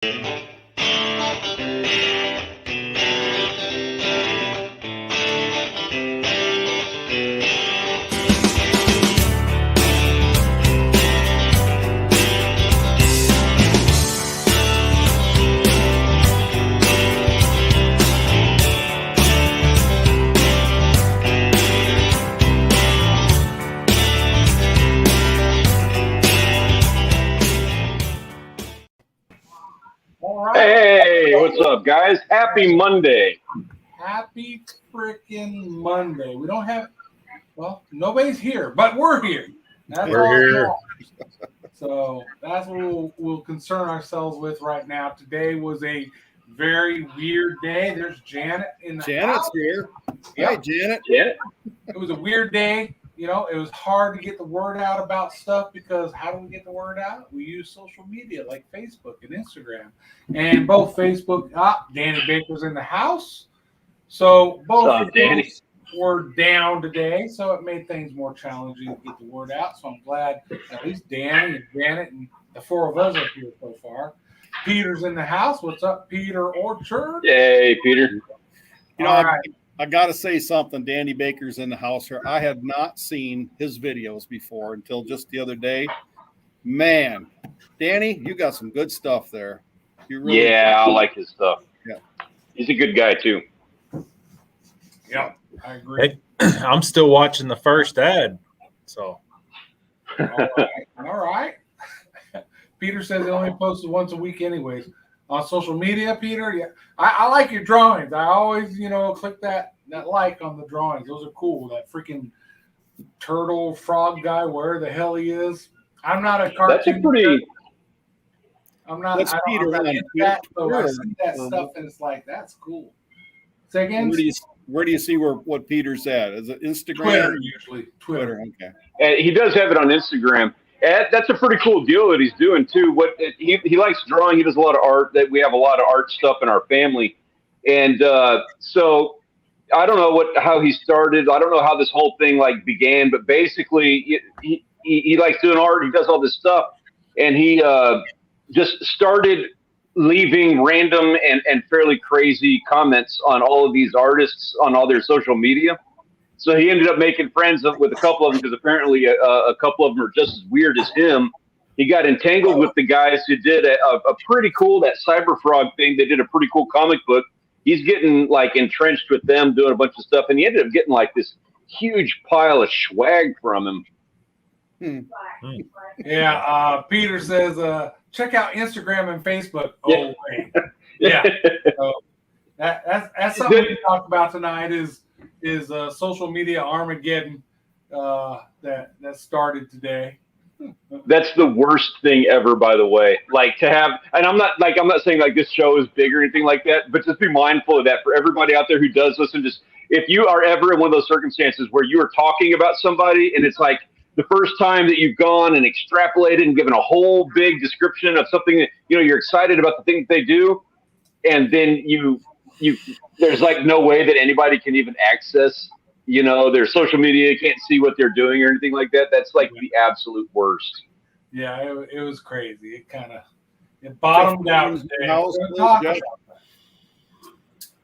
Hey, what's up, guys? Happy Monday. Happy freaking Monday. We don't have, well, nobody's here, but we're here. We're here. So that's what we'll concern ourselves with right now. Today was a very weird day. There's Janet in the Janet's house. here. Yep. Hi, Janet. Yeah. It was a weird day. You know, it was hard to get the word out about stuff because how do we get the word out? We use social media like Facebook and Instagram. And both Facebook, Danny Baker's in the house. So both of those were down today. So it made things more challenging to get the word out. So I'm glad at least Danny and Janet and the four of us are here so far. Peter's in the house. What's up, Peter Orchard? Hey, Peter. You know, I got to say something. Danny Baker's in the house here. I had not seen his videos before until just the other day. Man, Danny, you got some good stuff there. You really I like his stuff. Yeah. He's a good guy, too. Yep, I agree. Hey, I'm still watching the first ad. So. All right. Peter says he only posts once a week anyways. On social media, Peter, yeah, I like your drawings. I always, click that like on the drawings. Those are cool. That freaking turtle frog guy, where the hell he is. I'm not a cartoon. That's a pretty. I'm not. That's Peter. I'm not into that, so I see that stuff and it's like that's cool. Say again. Where do you see what Peter's at? Is it Instagram? Twitter usually. Twitter. Okay. And he does have it on Instagram. And that's a pretty cool deal that he's doing too. He likes drawing. He does a lot of art. That we have a lot of art stuff in our family, and so I don't know how he started. I don't know how this whole thing began, but basically he likes doing art. He does all this stuff, and he just started leaving random and fairly crazy comments on all of these artists on all their social media. So he ended up making friends with a couple of them because apparently a couple of them are just as weird as him. He got entangled with the guys who did a pretty cool, that Cyber Frog thing. They did a pretty cool comic book. He's getting entrenched with them, doing a bunch of stuff. And he ended up getting this huge pile of swag from him. Yeah. Peter says, check out Instagram and Facebook. Oh, wait. Yeah. So that's something we talked about tonight is social media Armageddon that started today. That's the worst thing ever, by the way. To have, and I'm not saying this show is big or anything like that, but just be mindful of that for everybody out there who does listen. Just if you are ever in one of those circumstances where you are talking about somebody and it's the first time that you've gone and extrapolated and given a whole big description of something that you're excited about the thing that they do, and then there's no way that anybody can even access their social media, can't see what they're doing or anything like that. That's the absolute worst. Yeah, it was crazy. It bottomed out today.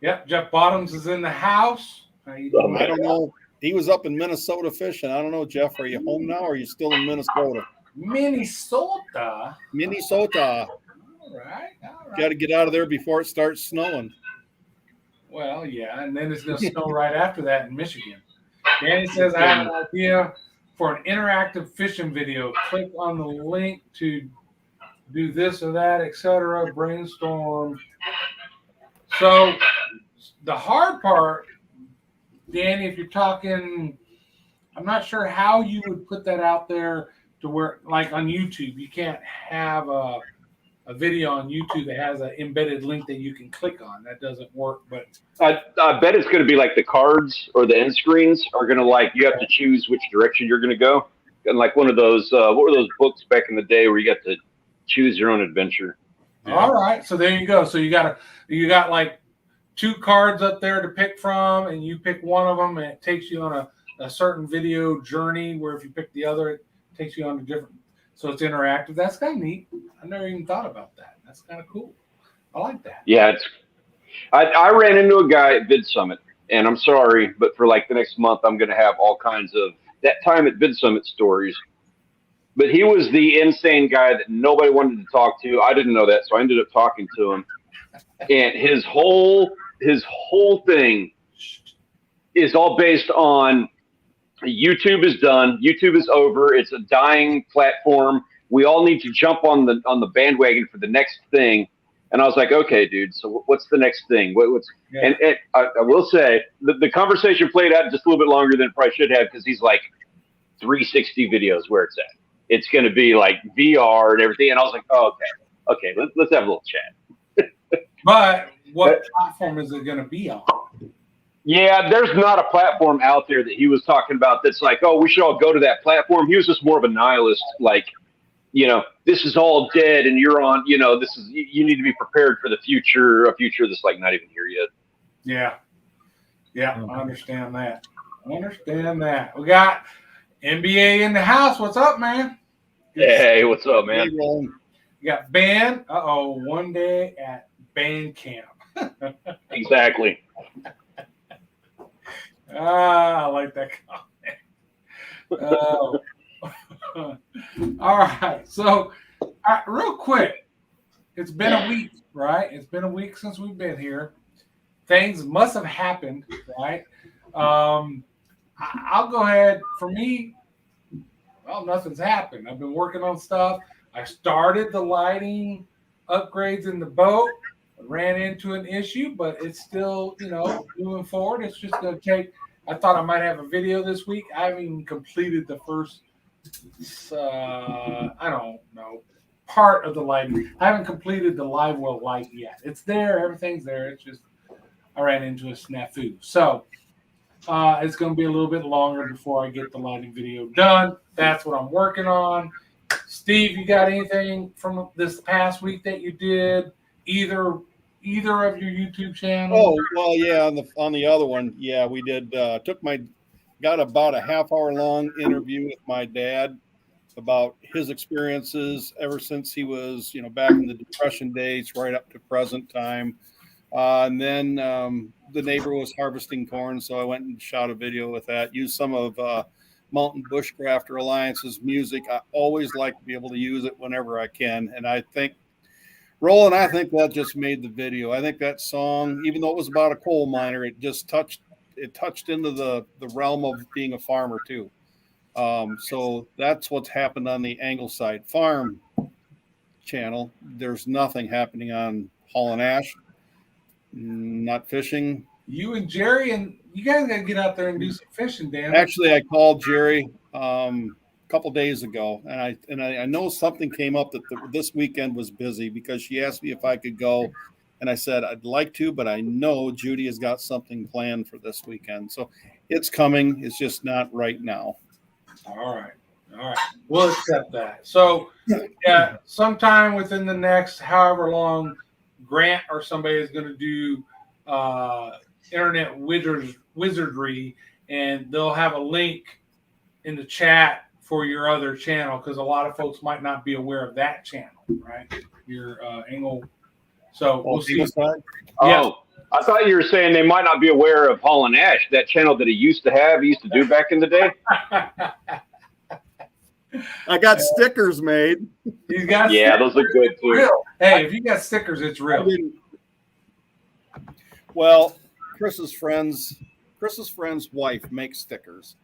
Yep, Jeff Bottoms is in the house. I don't know. He was up in Minnesota fishing. I don't know, Jeff. Are you home now or are you still in Minnesota? Minnesota. All right. Got to get out of there before it starts snowing. Well, yeah, and then it's going to snow right after that in Michigan. Danny says, I have an idea for an interactive fishing video. Click on the link to do this or that, etc. Brainstorm. So the hard part, Danny, if you're talking, I'm not sure how you would put that out there to where, on YouTube, you can't have a video on YouTube that has an embedded link that you can click on. That doesn't work, but I bet it's going to be the cards or the end screens are going to you have to choose which direction you're going to go. And one of those, what were those books back in the day where you got to choose your own adventure? Yeah. All right. So there you go. So you got 2 cards up there to pick from, and you pick one of them and it takes you on a certain video journey, where if you pick the other, it takes you on a different. So it's interactive. That's kind of neat. I never even thought about that. That's kind of cool. I like that. Yeah, I ran into a guy at Vid Summit, and I'm sorry, but for like the next month, I'm going to have all kinds of that time at Vid Summit stories. But he was the insane guy that nobody wanted to talk to. I didn't know that, so I ended up talking to him. And his whole thing is all based on YouTube is done. YouTube is over. It's a dying platform. We all need to jump on the bandwagon for the next thing. And I was like, okay, dude. So what's the next thing? What's Yeah. And I will say the conversation played out just a little bit longer than it probably should have because he's like 360 videos where it's at. It's going to be like VR and everything. And I was like, oh, okay, let's have a little chat. But what platform is it going to be on? Yeah, there's not a platform out there that he was talking about that's like, oh, we should all go to that platform. He was just more of a nihilist, like, this is all dead and you're on, you need to be prepared for the future, a future that's like not even here yet. Yeah, I understand that. We got NBA in the house. What's up, man? Hey, what's up, man? We got band. One day at band camp. Exactly. I like that comment. All right. So, real quick, it's been a week, right? It's been a week since we've been here. Things must have happened, right? I'll go ahead. For me, well, nothing's happened. I've been working on stuff. I started the lighting upgrades in the boat. I ran into an issue, but it's still, moving forward. It's just going to take. I thought I might have a video this week. I haven't even completed the first, part of the lighting. I haven't completed the live well light yet. It's there. Everything's there. It's just I ran into a snafu. So it's going to be a little bit longer before I get the lighting video done. That's what I'm working on. Steve, you got anything from this past week that you did? Either of your YouTube channels? Oh, well, yeah, on the other one, yeah, we did. Got about a half-hour long interview with my dad about his experiences ever since he was, back in the Depression days, right up to present time. And then the neighbor was harvesting corn, so I went and shot a video with that. Used some of Mountain Bushcrafter Alliance's music. I always like to be able to use it whenever I can, and I think that just made the video. I think that song, even though it was about a coal miner, it just touched into the realm of being a farmer too. So that's what's happened on the Angleside Farm channel. There's nothing happening on Hall and Ash. Not fishing. You and Jerry, and you guys got to get out there and do some fishing, Dan. Actually, I called Jerry a couple days ago, and I know something came up that this weekend was busy because she asked me if I could go, and I said I'd like to, but I know Judy has got something planned for this weekend, so it's coming. It's just not right now. All right, we'll accept that. So, yeah, sometime within the next however long, Grant or somebody is going to do internet wizardry, and they'll have a link in the chat for your other channel because a lot of folks might not be aware of that channel, right? Your Angle. So we'll see. Oh, yeah. I thought you were saying they might not be aware of Hall and Ash, that channel that he used to do back in the day. I got stickers made. He's got those look good too. Real. Hey, if you got stickers, it's real. Well, Chris's friend's wife makes stickers,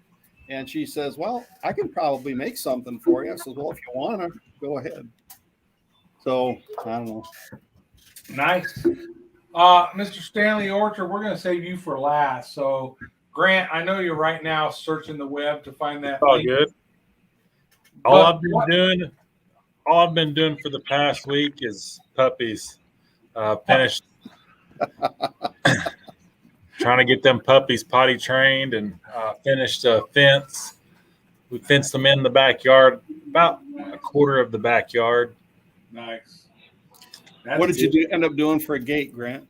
and she says, "Well, I can probably make something for you." I says, "Well, if you want to, go ahead." So I don't know. Nice, Mr. Stanley Orchard. We're going to save you for last. So, Grant, I know you're right now searching the web to find that. Oh, link. good. All I've been doing for the past week is puppies. Finished trying to get them puppies potty trained and finished a fence. We fenced them in the backyard, about a quarter of the backyard. Nice. What did you end up doing for a gate, Grant?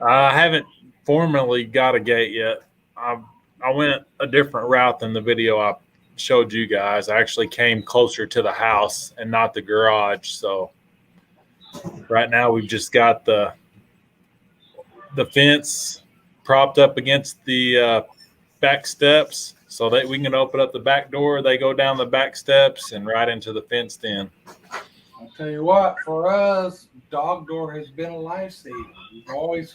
I haven't formally got a gate yet. I went a different route than the video I showed you guys. I actually came closer to the house and not the garage. So Right now, we've just got the fence propped up against the back steps so that we can open up the back door. They go down the back steps and right into the fenced in. I'll tell you what, for us, dog door has been a lifesaver. We've always,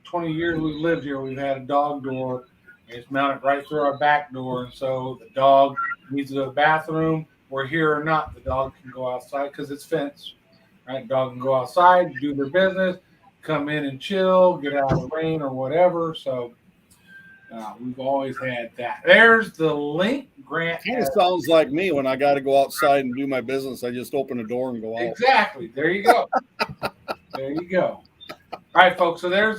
20 years we've lived here, we've had a dog door. And it's mounted right through our back door. And so the dog needs to go to the bathroom. We're here or not, the dog can go outside because it's fenced. Right? Dog can go outside, do their business, come in and chill, get out of the rain or whatever. So we've always had that. There's the link. Grant Kind of sounds like me when I got to go outside and do my business. I just open the door and go out. Exactly. There you go. There you go. All right, folks. So there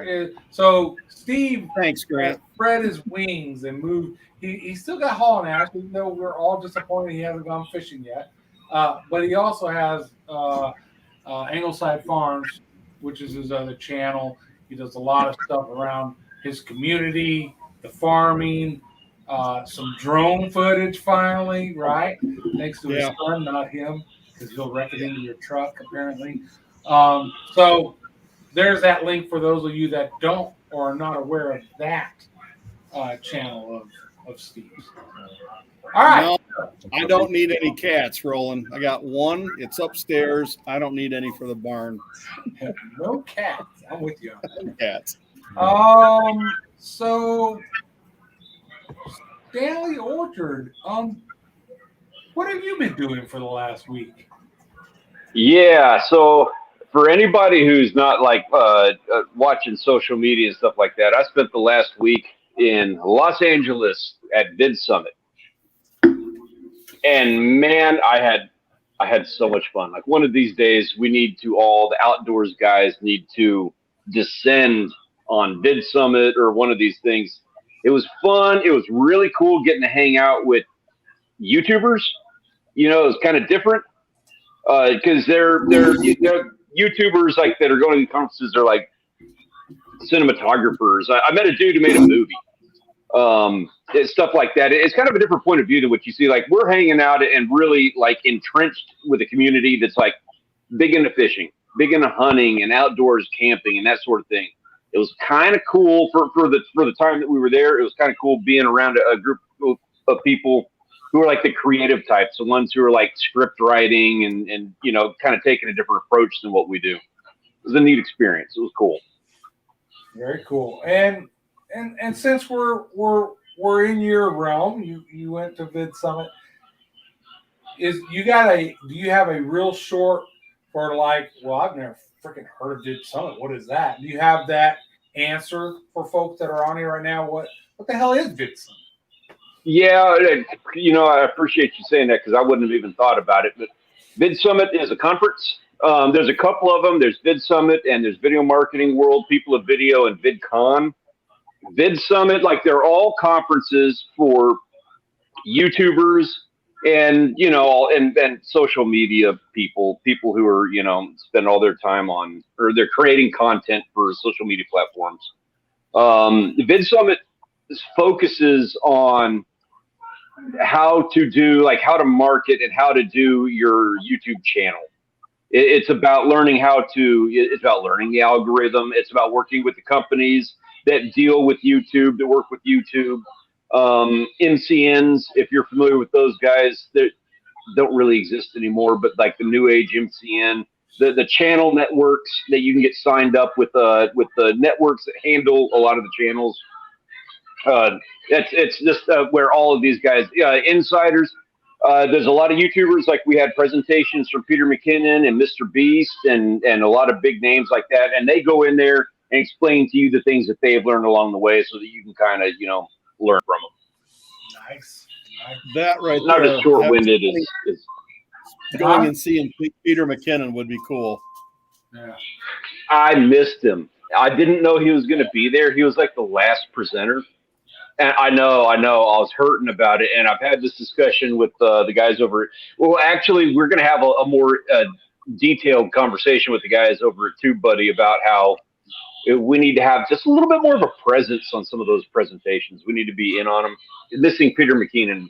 is. So Steve, Thanks, Grant. Spread his wings and moved. He still got hauling ass, even though we're all disappointed he hasn't gone fishing yet. But he also has Angleside Farms, which is his other channel. He does a lot of stuff around his community, the farming, some drone footage finally, right? Thanks to his son, not him, because he'll wreck it into your truck, apparently. So there's that link for those of you that don't or are not aware of that channel of Steve's. All right. No, I don't need any cats, Roland. I got one. It's upstairs. I don't need any for the barn. No cats. I'm with you on that. No cats. So Stanley Orchard, what have you been doing for the last week? Yeah, so for anybody who's not like watching social media and stuff like that, I spent the last week in Los Angeles at Vid Summit. And man, I had so much fun. Like one of these days the outdoors guys need to descend on Vid Summit or one of these things. It was fun. It was really cool getting to hang out with YouTubers. You know, it was kind of different because they're YouTubers like that are going to these conferences. They're like cinematographers. I met a dude who made a movie. Stuff like that. It's kind of a different point of view than what you see. Like we're hanging out and really like entrenched with a community that's like big into fishing, big into hunting and outdoors camping and that sort of thing. It was kind of cool for the time that we were there. It was kind of cool being around a group of people who are like the creative types, the ones who are like script writing and you know, kind of taking a different approach than what we do. It was a neat experience. It was cool. Very cool. And since we're in your realm, you went to Vid Summit. Do you have a real short for like, well, I've never freaking heard of Vid Summit. What is that? Do you have that answer for folks that are on here right now? What the hell is Vid Summit? Yeah, you know, I appreciate you saying that because I wouldn't have even thought about it. But Vid Summit is a conference. There's a couple of them. There's Vid Summit and there's Video Marketing World, People of Video, and VidCon. Vid Summit, like they're all conferences for YouTubers and, you know, and social media people who are, you know, spend all their time on, or they're creating content for social media platforms. The Vid Summit focuses on how to market and how to do your YouTube channel. It's about learning it's about learning the algorithm. It's about working with the companies that deal with YouTube, that work with YouTube. MCNs, if you're familiar with those guys, they don't really exist anymore, but like the new age MCN, the channel networks that you can get signed up with the networks that handle a lot of the channels. It's just where all of these guys, insiders, there's a lot of YouTubers, like we had presentations from Peter McKinnon and Mr. Beast and a lot of big names like that. And they go in there and explain to you the things that they've learned along the way so that you can kind of, you know, learn from them. Nice. That right Not there. as short-winded as going and seeing Peter McKinnon would be cool. Yeah. I missed him. I didn't know he was going to be there. He was like the last presenter. And I know. I was hurting about it. And I've had this discussion with the guys over. Well, actually, we're going to have a more detailed conversation with the guys over at TubeBuddy about how we need to have just a little bit more of a presence on some of those presentations. We need to be in on them. Missing Peter McKinnon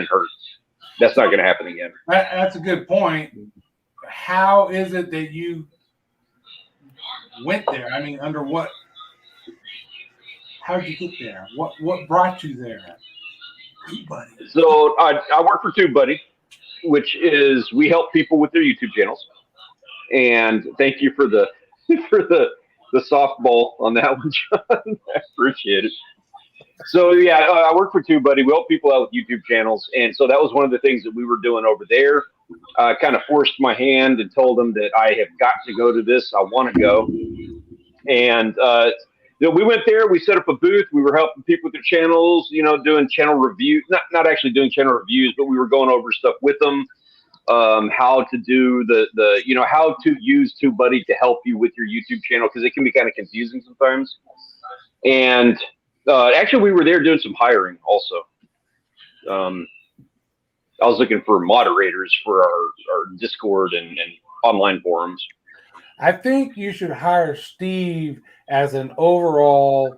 hurts. That's not going to happen again. That's a good point. how is it that you went there? I mean, under what? How did you get there? What brought you there? TubeBuddy. So I work for TubeBuddy, which is we help people with their YouTube channels. And thank you for the for the softball on that one, John. I appreciate it. So yeah, I work for TubeBuddy. We help people out with YouTube channels, and so that was one of the things that we were doing over there. I kind of forced my hand and told them that I have got to go to this. I want to go, and we went there. We set up a booth. We were helping people with their channels. Doing channel reviews. Not actually doing channel reviews, but we were going over stuff with them. How to do how to use TubeBuddy to help you with your YouTube channel, because it can be kind of confusing sometimes. And actually, we were there doing some hiring also. I was looking for moderators for our Discord and online forums. I think you should hire Steve as an overall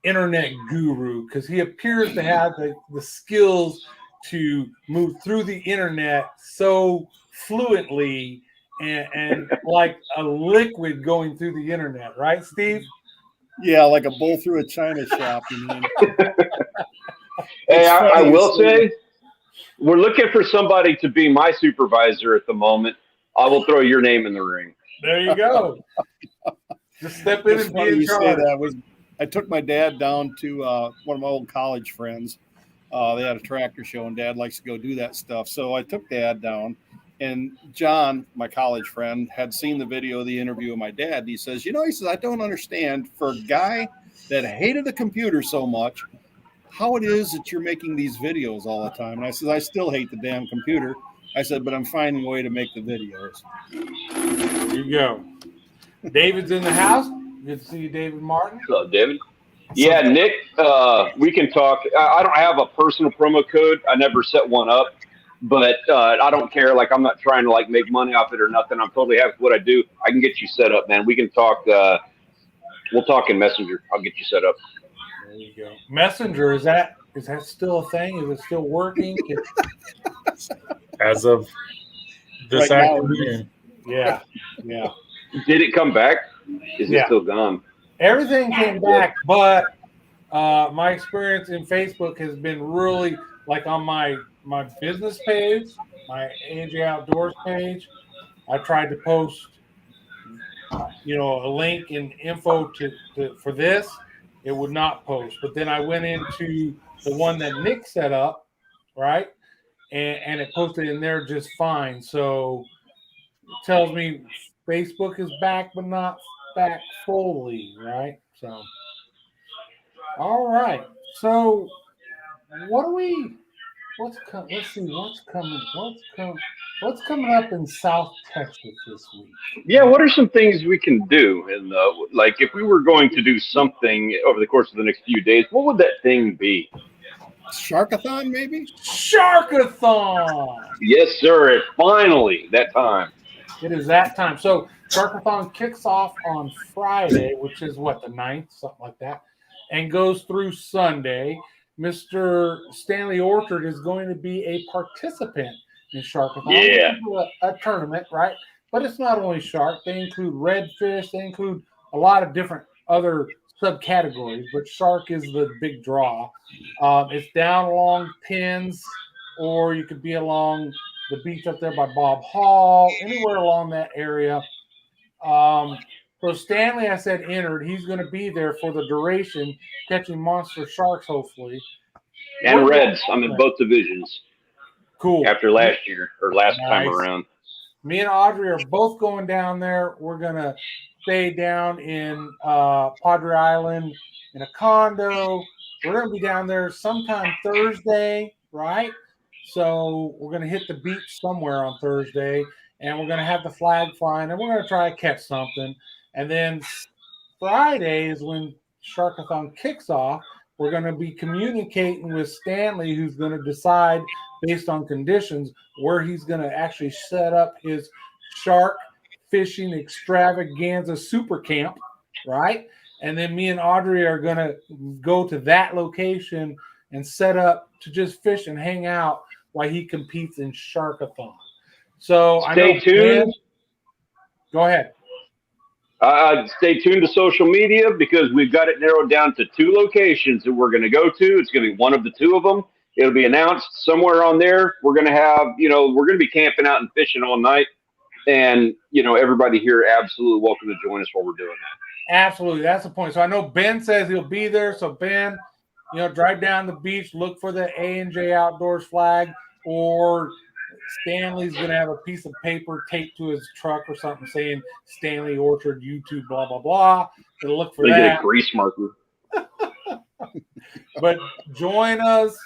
internet guru, because he appears to have the skills to move through the internet so fluently and like a liquid going through the internet, right, Steve? Yeah, like a bull through a china shop. You mean? Hey, I will say, we're looking for somebody to be my supervisor at the moment. I will throw your name in the ring. There you go. Just step in and be in charge. I took my dad down to one of my old college friends. They had a tractor show, and Dad likes to go do that stuff. So I took Dad down, and John, my college friend, had seen the video of the interview of my dad. And he says, I don't understand, for a guy that hated the computer so much, how it is that you're making these videos all the time. And I said, I still hate the damn computer. I said, but I'm finding a way to make the videos. There you go. David's in the house. Good to see you, David Martin. Hello, David. Yeah, Nick, we can talk. I don't have a personal promo code. I never set one up, but I don't care. Like, I'm not trying to make money off it or nothing. I'm totally happy with what I do. I can get you set up, man. We can talk. We'll talk in Messenger. I'll get you set up. There you go. Messenger, is that still a thing? Is it still working? As of this afternoon. Yeah. Did it come back? Is it still gone? Everything came back, but my experience in Facebook has been really on my business page, my AJ Outdoors page. I tried to post, a link and info for this. It would not post. But then I went into the one that Nick set up, right? And it posted in there just fine. So it tells me Facebook is back, but not back fully, right? So, all right. So, what's coming up in South Texas this week? Yeah, what are some things we can do? And if we were going to do something over the course of the next few days, what would that thing be? Sharkathon, maybe? Sharkathon! Yes, sir. It's finally that time. It is that time. So Sharkathon kicks off on Friday, which is the 9th, something like that, and goes through Sunday. Mr. Stanley Orchard is going to be a participant in Sharkathon. Yeah. A tournament, right? But it's not only shark. They include redfish. They include a lot of different other subcategories, but shark is the big draw. It's down along Pins, or you could be along the beach up there by Bob Hall, anywhere along that area. So Stanley, I said, entered. He's going to be there for the duration, catching monster sharks, hopefully. And reds. I'm in both divisions. Cool. After last year, or last time around. Me and Audrey are both going down there. We're going to stay down in Padre Island in a condo. We're going to be down there sometime Thursday, right? So we're going to hit the beach somewhere on Thursday, and we're going to have the flag flying, and we're going to try to catch something. And then Friday is when Sharkathon kicks off. We're going to be communicating with Stanley, who's going to decide, based on conditions, where he's going to actually set up his shark fishing extravaganza super camp, right? And then me and Audrey are going to go to that location and set up to just fish and hang out while he competes in Sharkathon. So stay tuned. Go ahead. Stay tuned to social media because we've got it narrowed down to 2 locations that we're going to go to. It's going to be one of the 2 of them. It'll be announced somewhere on there. We're going to have, we're going to be camping out and fishing all night. And, everybody here absolutely welcome to join us while we're doing that. Absolutely. That's the point. So I know Ben says he'll be there. So Ben, drive down the beach, look for the A&J Outdoors flag, or Stanley's going to have a piece of paper taped to his truck or something saying Stanley Orchard, YouTube, blah, blah, blah. So look for that. Get a grease marker. But join us.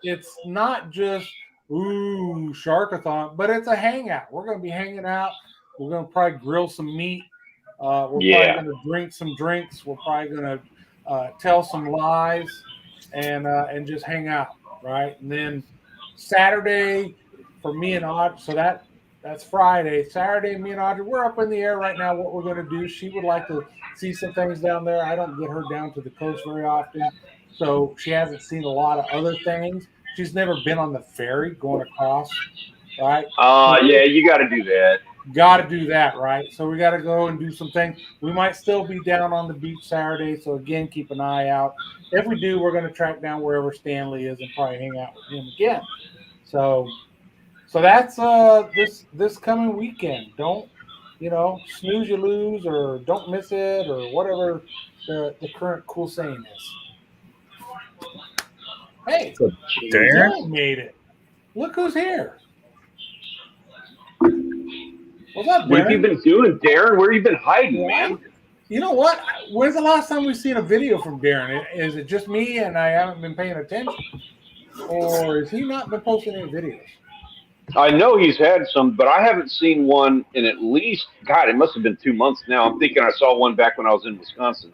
It's not just Sharkathon, but it's a hangout. We're going to be hanging out. We're going to probably grill some meat. We're probably going to drink some drinks. We're probably going to tell some lies and just hang out, right? And then Saturday for me and Audrey, so that's Friday. Saturday, me and Audrey, we're up in the air right now what we're going to do. She would like to see some things down there. I don't get her down to the coast very often, so she hasn't seen a lot of other things. She's never been on the ferry going across, right? Yeah, you got to do that. Got to do that, right? So we got to go and do some things. We might still be down on the beach Saturday, so again, keep an eye out. If we do, we're going to track down wherever Stanley is and probably hang out with him again. So that's this coming weekend. Don't snooze you lose, or don't miss it, or whatever the current cool saying is. Hey, Darren made it. Look who's here. What's up, Darren? What have you been doing, Darren? Where have you been hiding, man? You know what? When's the last time we've seen a video from Darren? Is it just me and I haven't been paying attention? Or has he not been posting any videos? I know he's had some, but I haven't seen one in at least, God, it must have been 2 months now. I'm thinking I saw one back when I was in Wisconsin.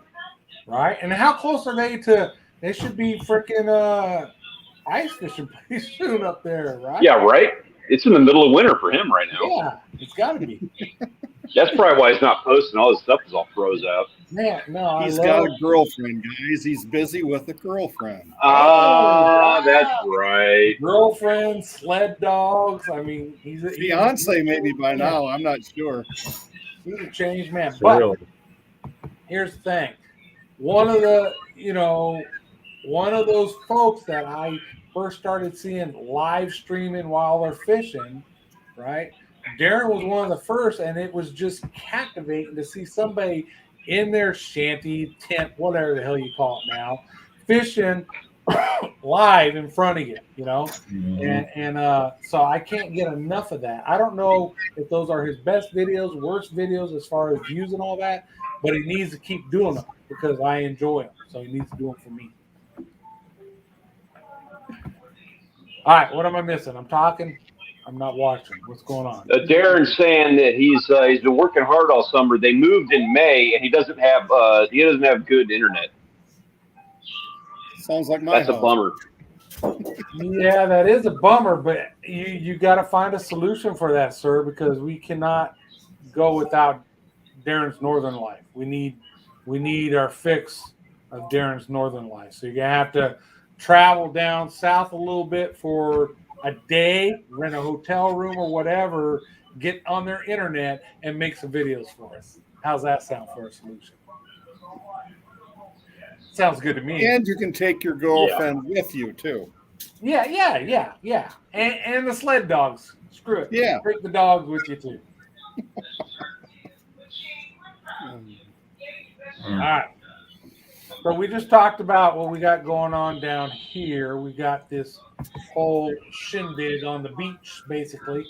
Right? And how close are they to, they should be freaking ice fishing pretty soon up there, right? Yeah, right? It's in the middle of winter for him right now. Yeah, it's got to be. That's probably why he's not posting. All his stuff is all froze out. Man, no, he's got a girlfriend, guys. He's busy with a girlfriend. That's right. Girlfriend, sled dogs. I mean, he's a fiance maybe by now. I'm not sure. He's a changed man. But here's the thing. One of those folks that I first started seeing live streaming while they're fishing, right? Darren was one of the first, and it was just captivating to see somebody in their shanty, tent, whatever the hell you call it now, fishing live in front of you, And so I can't get enough of that. I don't know if those are his best videos, worst videos as far as views and all that, but he needs to keep doing them because I enjoy them. So he needs to do them for me. All right, what am I missing? I'm talking. I'm not watching. What's going on? Darren's saying that he's been working hard all summer. They moved in May, and he doesn't have good internet. Sounds like my That's a bummer. Yeah, that is a bummer, but you got to find a solution for that, sir, because we cannot go without Darren's Northern Life. We need our fix of Darren's Northern Life. So you're gonna have to travel down south a little bit for a day, rent a hotel room or whatever, get on their internet and make some videos for us. How's that sound for a solution? Sounds good to me. And you can take your girlfriend with you too. Yeah. And the sled dogs. Screw it. Yeah. Take the dogs with you too. All right. So we just talked about what we got going on down here. We got this whole shindig on the beach, basically.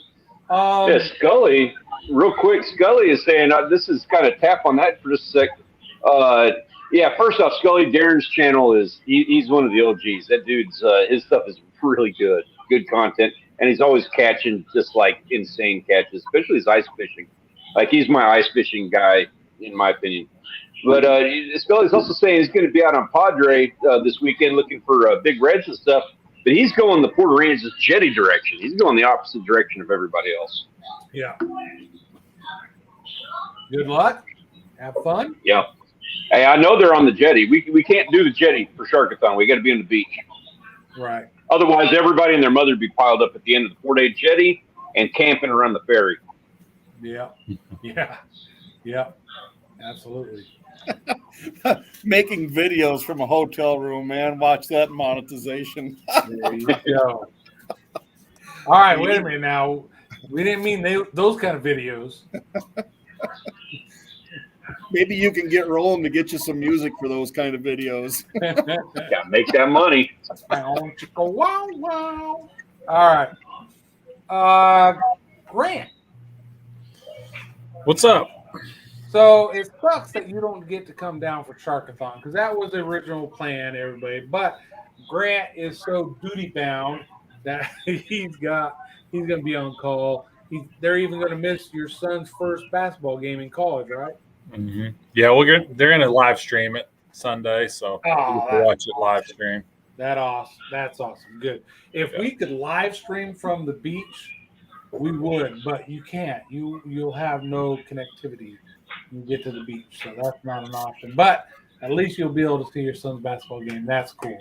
Scully, real quick, Scully is saying, this is kind of tap on that for just a sec. First off, Scully, Darren's channel he's one of the OGs. That dude's, his stuff is really good content. And he's always catching just like insane catches, especially his ice fishing. Like he's my ice fishing guy, in my opinion. But Scully's also saying he's going to be out on Padre this weekend looking for big reds and stuff. But he's going the Port Aransas jetty direction. He's going the opposite direction of everybody else. Yeah. Good luck. Have fun. Yeah. Hey, I know they're on the jetty. We can't do the jetty for Sharkathon. We got to be on the beach. Right. Otherwise, everybody and their mother would be piled up at the end of the 4-day jetty and camping around the ferry. Yeah. Yeah. Absolutely. Making videos from a hotel room, man. Watch that monetization. There you go. All right, wait a minute now. We didn't mean those kind of videos. Maybe you can get rolling to get you some music for those kind of videos. Yeah, make that money. Wow, wow. All right. Grant. What's up? So it sucks that you don't get to come down for Sharkathon because that was the original plan, everybody. But Grant is so duty bound that he's gonna be on call. They're even gonna miss your son's first basketball game in college, right? Mm-hmm. Yeah, they're gonna live stream it Sunday, so you can watch it live stream. That's awesome. Good. If we could live stream from the beach, we would, but you can't. You'll have no connectivity. You get to the beach, so that's not an option. But at least you'll be able to see your son's basketball game. That's cool.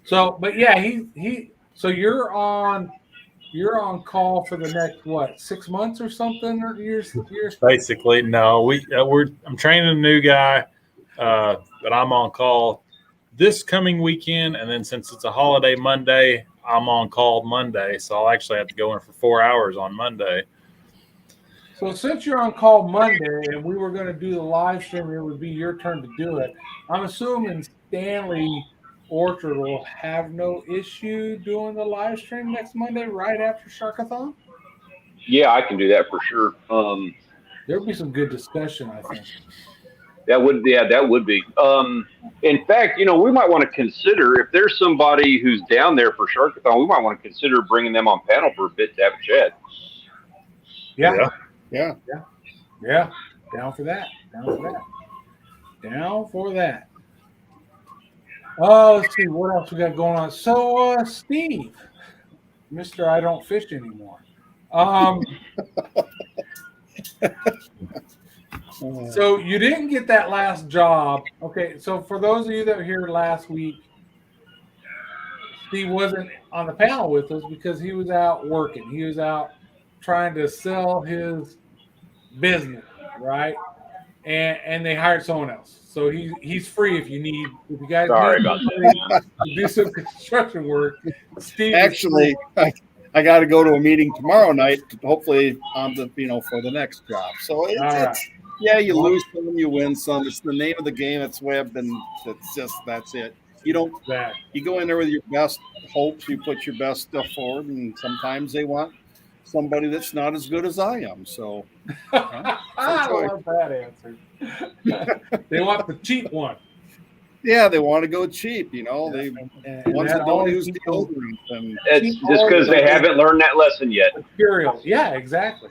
So, but yeah, he. So you're on call for the next 6 months or something, or years? Basically, no. I'm training a new guy, but I'm on call this coming weekend, and then since it's a holiday Monday, I'm on call Monday, so I'll actually have to go in for 4 hours on Monday. So since you're on call Monday and we were going to do the live stream, it would be your turn to do it. I'm assuming Stanley Orchard will have no issue doing the live stream next Monday right after Sharkathon? Yeah, I can do that for sure. There'll be some good discussion, I think. That would be. In fact, we might want to consider if there's somebody who's down there for Sharkathon, we might want to consider bringing them on panel for a bit to have a chat. Yeah. Yeah. Down for that. Oh, let's see what else we got going on. So, Steve, Mr. I don't fish anymore. So you didn't get that last job. Okay, so for those of you that were here last week, Steve wasn't on the panel with us because he was out working. He was out trying to sell his business, right? And they hired someone else. So he's free if you guys need do some construction work. Steve, actually, I got to go to a meeting tomorrow night, hopefully on for the next job. So you lose some, you win some. It's the name of the game. It's the way I've been. That's it. You go in there with your best hopes. You put your best stuff forward, and sometimes they want somebody that's not as good as I am. So I love that answer. They want the cheap one. Yeah, they want to go cheap. They ones that don't use deodorant. It's just because they haven't learned that lesson yet. Material. Yeah, exactly.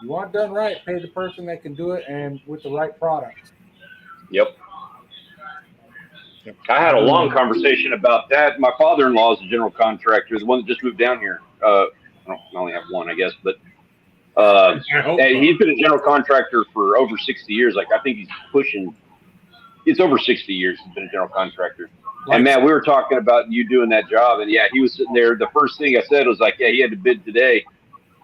You want it done right, pay the person that can do it and with the right products. Yep. I had a long conversation about that. My father-in-law is a general contractor, the one that just moved down here. I only have one, I guess, but he's been a general contractor for over 60 years. Like, I think it's over 60 years he's been a general contractor. And man, we were talking about you doing that job, and yeah, he was sitting there. The first thing I said was like, yeah, he had to bid today,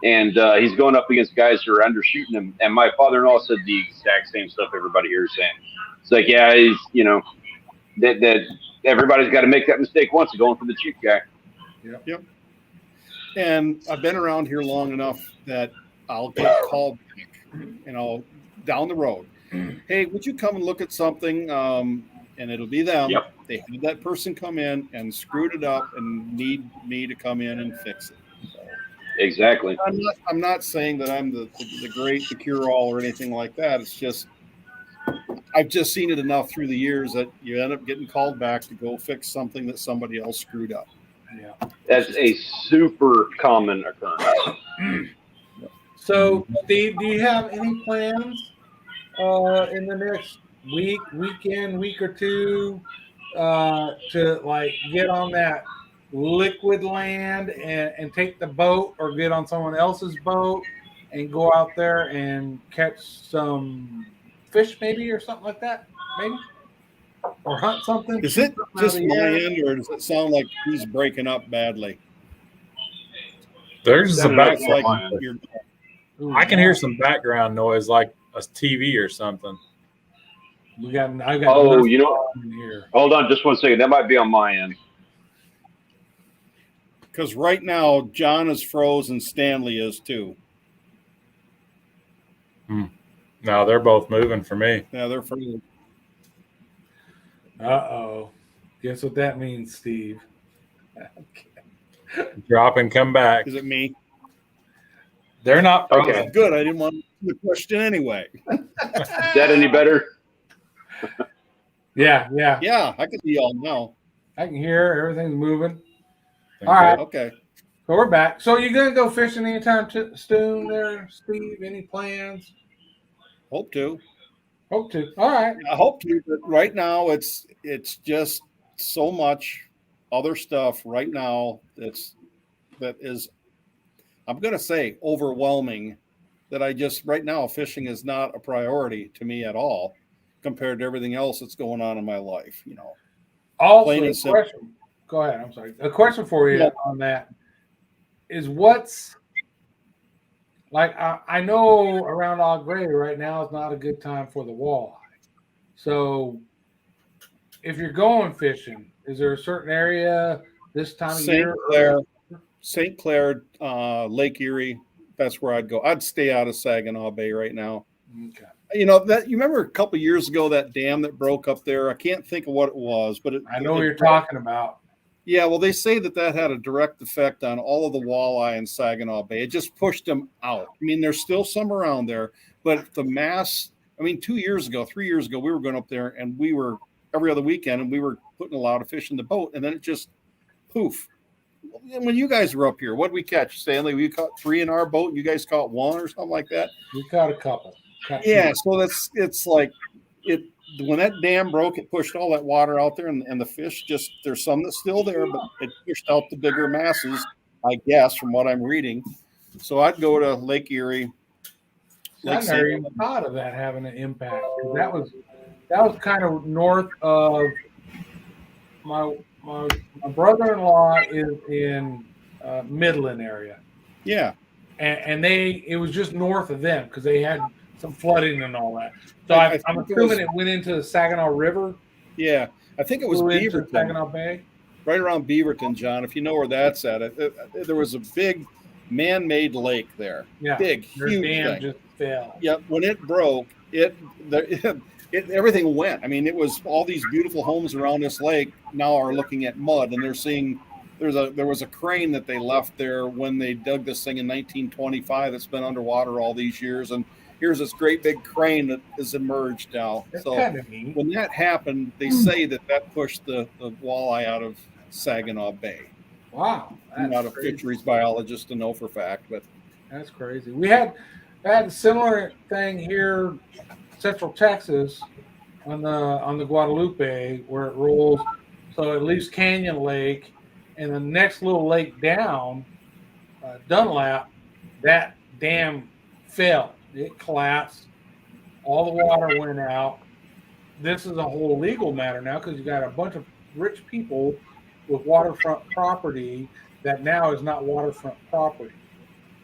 and he's going up against guys who are undershooting him. And my father-in-law said the exact same stuff everybody here is saying. It's like, yeah, he's, that everybody's got to make that mistake once of going for the cheap guy. Yep. And I've been around here long enough that I'll get called back, down the road. Hey, would you come and look at something? And it'll be them. Yep. They had that person come in and screwed it up and need me to come in and fix it. So, exactly. I'm not saying that I'm the cure-all or anything like that. It's just I've just seen it enough through the years that you end up getting called back to go fix something that somebody else screwed up. Yeah, that's a super common occurrence. So, Steve, do you have any plans in the next week or two to get on that liquid land and take the boat, or get on someone else's boat and go out there and catch some fish maybe, or something like that, maybe, or hunt something? Is it just my end, or does it sound like he's breaking up badly? There's a back. Ooh, I can hear some background noise like a TV or something. I got Oh, nothing in here. hold on just 1 second. That might be on my end. Because right now, John is frozen. Stanley is too. No, they're both moving for me. Yeah, they're frozen. Uh-oh. Guess what that means, Steve? Drop and come back. Is it me? They're not frozen. Okay. Good. I didn't want the question anyway. Is that any better? Yeah. Yeah, I can see y'all now. I can hear everything's moving. They're All right. Okay. So we're back. So you gonna go fishing anytime soon there, Steve? Any plans? Hope to. Hope to. All right. I hope to, but right now it's just so much other stuff right now that is I'm gonna say overwhelming that I just right now fishing is not a priority to me at all compared to everything else that's going on in my life, you know. Also, Plain a and simple. question. Go ahead. I'm sorry. A question for you Yeah. on that is what's like. I know around Au Gres right now is not a good time for the walleye. So, if you're going fishing, is there a certain area this time of year? St. Clair, Lake Erie, that's where I'd go. I'd stay out of Saginaw Bay right now. Okay. You know that you remember a couple of years ago that dam that broke up there. I can't think of what it was, but I know what you're talking about. Yeah, well, they say that had a direct effect on all of the walleye in Saginaw Bay. It just pushed them out. I mean, there's still some around there, but the mass. I mean, 3 years ago, we were going up there, and we were every other weekend, and we were putting a lot of fish in the boat, and then it just poof. When you guys were up here, what did we catch, Stanley? We caught 3 in our boat, and you guys caught 1 or something like that. We caught a couple. Yeah, so it's like it when that dam broke, it pushed all that water out there, and the fish just there's some that's still there, but it pushed out the bigger masses, I guess, from what I'm reading. So I'd go to Lake Erie. I never even thought of that having an impact. That was kind of north of my brother-in-law is in Midland area. Yeah, and it was just north of them because they had some flooding and all that. So I'm assuming it went into the Saginaw River. Yeah, I think it was Beaverton, Saginaw Bay, right around Beaverton, John. If you know where that's at, there was a big man-made lake there. Yeah, big, huge dam thing. just fell. Yeah, when it broke, everything went. I mean, it was all these beautiful homes around this lake now are looking at mud, and they're seeing there was a crane that they left there when they dug this thing in 1925 that's been underwater all these years, and here's this great big crane that has emerged now. That's so kind of neat. when that happened, they say that pushed the walleye out of Saginaw Bay. Wow, I'm not a fisheries biologist to know for fact, but that's crazy. We had a similar thing here, Central Texas, on the Guadalupe, where it rolls. So it leaves Canyon Lake, and the next little lake down, Dunlap, that dam fell. It collapsed. All the water went out. This is a whole legal matter now because you got a bunch of rich people with waterfront property that now is not waterfront property.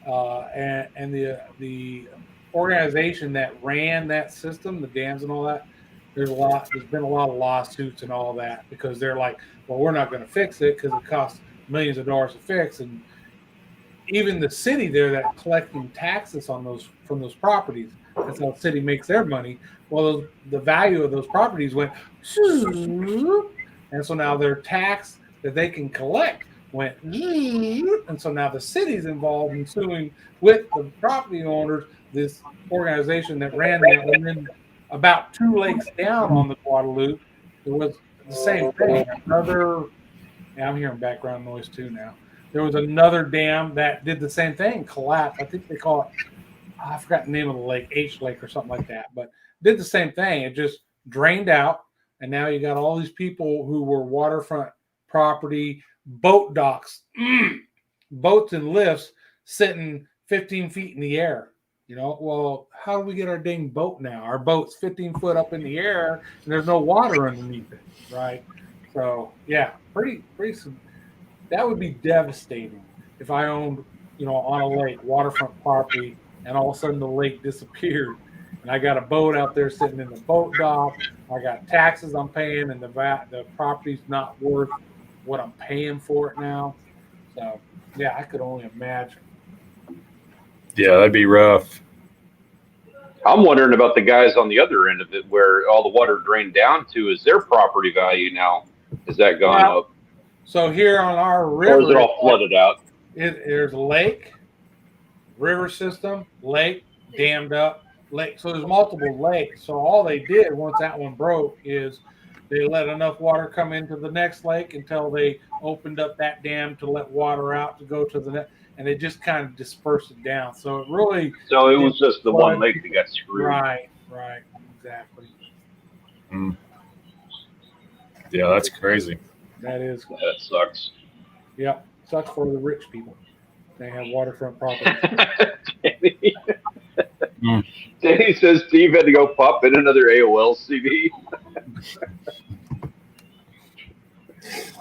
And the organization that ran that system, the dams and all that, there's been a lot of lawsuits and all that because they're like, well, we're not going to fix it because it costs millions of dollars to fix. And even the city there that collecting taxes on from those properties, that's how the city makes their money. Well, the value of those properties went, and so now their tax that they can collect went, and so now the city's involved in suing with the property owners, this organization that ran that. And then about 2 lakes down on the Guadalupe, there was the same thing. I'm hearing background noise too now. There was another dam that did the same thing, collapsed. I think they call it, I forgot the name of the lake, H Lake or something like that, but did the same thing. It just drained out, and now you got all these people who were waterfront property, boat docks, boats and lifts sitting 15 feet in the air. You know, well, how do we get our dang boat now? Our boat's 15 foot up in the air, and there's no water underneath it, right? So, yeah, pretty. That would be devastating if I owned, on a lake, waterfront property, and all of a sudden the lake disappeared. And I got a boat out there sitting in the boat dock. I got taxes I'm paying, and the property's not worth what I'm paying for it now. So, yeah, I could only imagine. Yeah, that'd be rough. I'm wondering about the guys on the other end of it, where all the water drained down to. Is their property value now? Has that gone up? So here on our river, or is it all flooded out? There's a lake, river system, lake, dammed up lake. So there's multiple lakes. So all they did once that one broke is they let enough water come into the next lake until they opened up that dam to let water out to go to the next. And they just kind of dispersed it down. So it really. So it was just the one lake that got screwed. Right, exactly. Yeah, that's crazy. That is. That sucks. Yep, sucks for the rich people. They have waterfront property. Danny says Steve had to go pop in another AOL CD.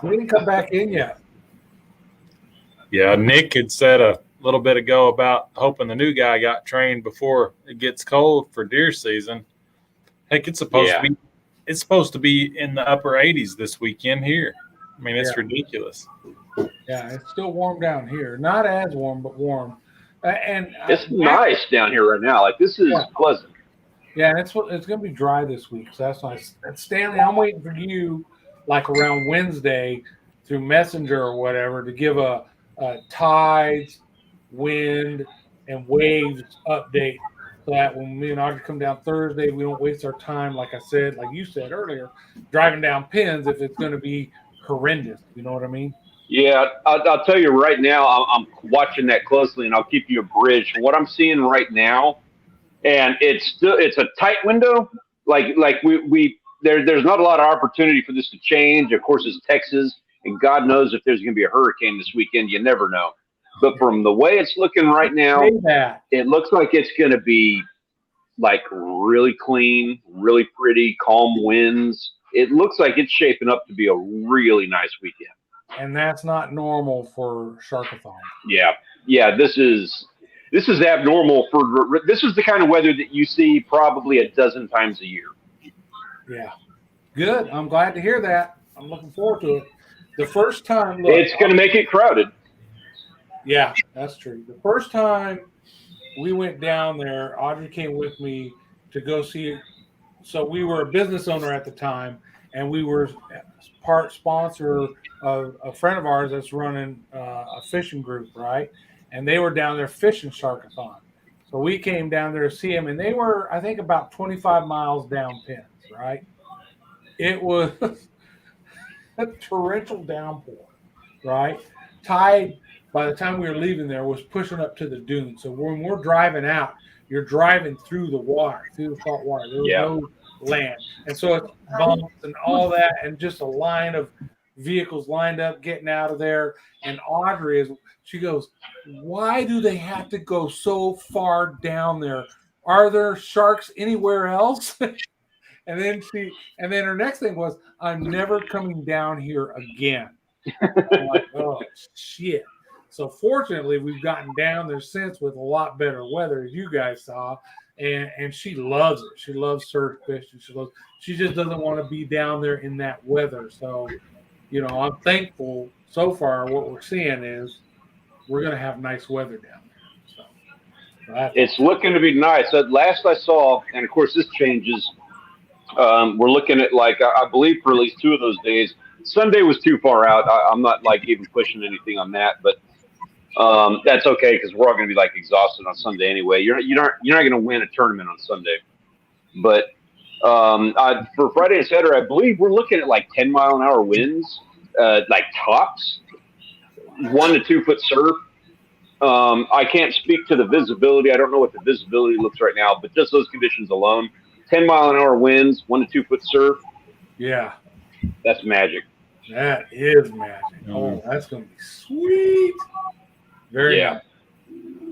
We didn't come back in yet. Yeah, Nick had said a little bit ago about hoping the new guy got trained before it gets cold for deer season. Heck, it's supposed to be in the upper 80s this weekend here. I mean, it's ridiculous. Yeah, it's still warm down here. Not as warm, but warm. And it's nice down here right now. Like, this is pleasant. Yeah, and it's going to be dry this week. So that's nice. And Stanley, I'm waiting for you, like around Wednesday, through Messenger or whatever, to give a tides, wind, and waves update, so that when me and Audrey come down Thursday, we don't waste our time, like I said, like you said earlier, driving down pins if it's going to be horrendous. You know what I mean? Yeah, I'll tell you right now, I'm watching that closely, and I'll keep you abridged. What I'm seeing right now, and it's a tight window. Like there's not a lot of opportunity for this to change. Of course, it's Texas, and God knows if there's going to be a hurricane this weekend. You never know. But from the way it's looking right now, it looks like it's going to be like really clean, really pretty, calm winds. It looks like it's shaping up to be a really nice weekend. And that's not normal for Sharkathon. Yeah. This is abnormal this is the kind of weather that you see probably a dozen times a year. Yeah. Good. I'm glad to hear that. I'm looking forward to it. The first time, it's going to make it crowded. Yeah, that's true. The first time we went down there, Audrey came with me to go see it. So we were a business owner at the time, and we were part sponsor of a friend of ours that's running a fishing group, right? And they were down there fishing Sharkathon. So we came down there to see them, and they were, I think, about 25 miles down pins, right? It was a torrential downpour, right? Tide, by the time we were leaving there, was pushing up to the dune. So when we're driving out, you're driving through the water, through the salt water. There was no land. And so it's bumps and all that, and just a line of vehicles lined up, getting out of there. And Audrey she goes, why do they have to go so far down there? Are there sharks anywhere else? And then her next thing was, I'm never coming down here again. I'm like, oh shit. So fortunately, we've gotten down there since with a lot better weather, as you guys saw, and she loves it. She loves surf fishing. She just doesn't want to be down there in that weather. So, I'm thankful so far. What we're seeing is we're going to have nice weather down there. So it's looking to be nice. At last I saw, and of course this changes. We're looking at, like, I believe for at least 2 of those days. Sunday was too far out. I'm not like even pushing anything on that, but that's okay because we're all going to be like exhausted on Sunday anyway. You're not going to win a tournament on Sunday, but for Friday and Saturday, I believe we're looking at like 10-mile-an-hour winds, like tops, 1 to 2 foot surf. I can't speak to the visibility. I don't know what the visibility looks right now, but just those conditions alone, 10-mile-an-hour winds, 1 to 2 foot surf. Yeah, that's magic. That is magic. Oh, that's going to be sweet. Very nice.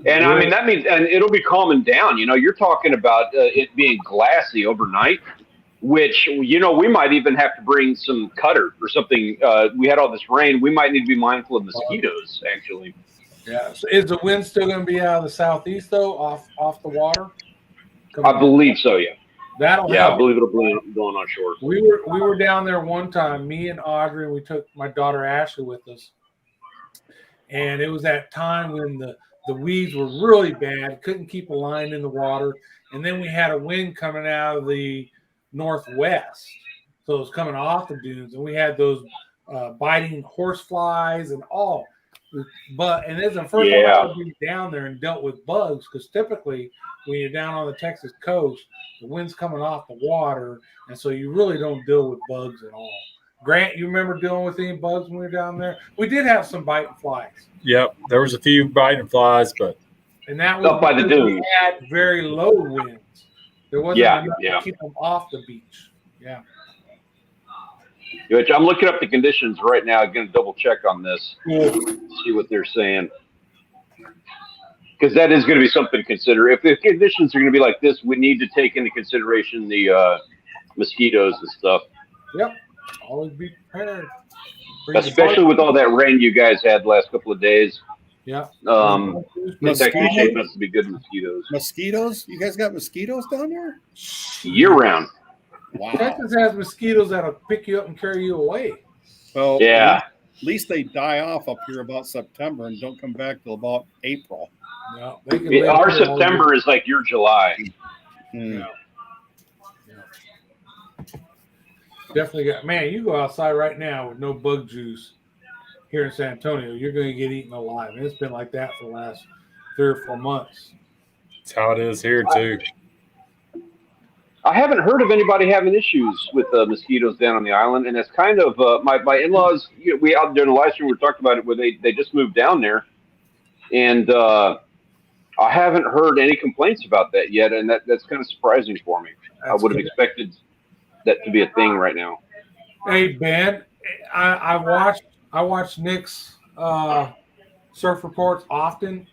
And I mean, that means, and it'll be calming down. You're talking about it being glassy overnight, which, we might even have to bring some cutter or something. We had all this rain. We might need to be mindful of mosquitoes, actually. Yeah. So is the wind still going to be out of the southeast though, off the water? I believe so. Yeah. That'll Yeah, help. I believe it'll be going on shore. We were down there one time, me and Audrey, and we took my daughter Ashley with us. And it was that time when the weeds were really bad, couldn't keep a line in the water. And then we had a wind coming out of the northwest. So it was coming off the dunes, and we had those biting horse flies and all. And this is the first time I've been down there and dealt with bugs, because typically when you're down on the Texas coast, the wind's coming off the water, and so you really don't deal with bugs at all. Grant, you remember dealing with any bugs when we were down there? We did have some biting flies. Yep, there was a few biting flies, and that was up by the dunes. We had very low winds. There wasn't enough to keep them off the beach. Yeah. Which I'm looking up the conditions right now. I'm going to double check on this, see what they're saying, because that is going to be something to consider. If the conditions are going to be like this, we need to take into consideration the mosquitoes and stuff. Yep. Always be prepared. Especially with all that rain you guys had the last couple of days. Yeah. It's actually shaping up to be good mosquitoes. Mosquitoes? You guys got mosquitoes down there? Year round. Wow. Texas has mosquitoes that'll pick you up and carry you away. Well, yeah. At least they die off up here about September and don't come back till about April. Yeah, they can Our September is like your July. Yeah. Definitely got, man, you go outside right now with no bug juice here in San Antonio, you're going to get eaten alive. And it's been like that for the last 3 or 4 months. That's how it is here too. I haven't heard of anybody having issues with mosquitoes down on the island, and it's kind of my in-laws. We out during the live stream we talked about it where they just moved down there, and I haven't heard any complaints about that yet, and that's kind of surprising for me. I would have expected that to be a thing right now. Hey Ben, I watch Nick's surf reports often.